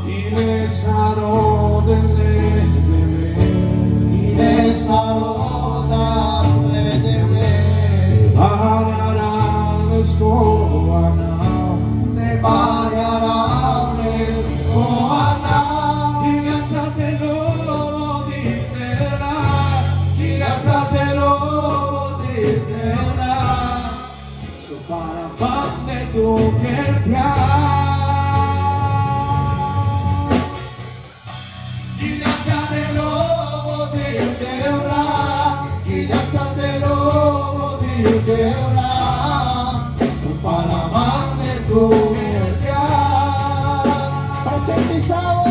Inesaro delle Inesaro das redeme. Barara skoana Ne variarane koana. Gigantatelo di terra Gigantatelo di terra Su parabande tu che piace Presenti Sao,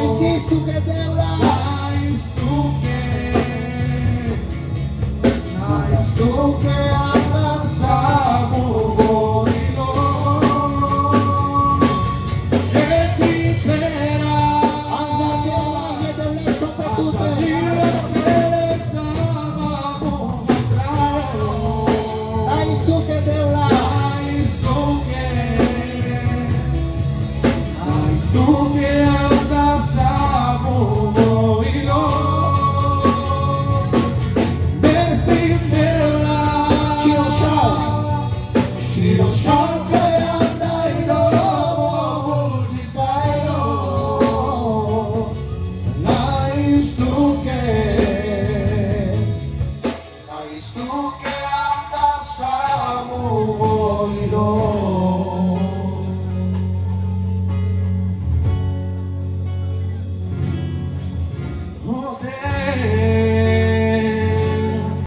insisto che Deura, tu che andassamo Anzatela che del letto per tutte.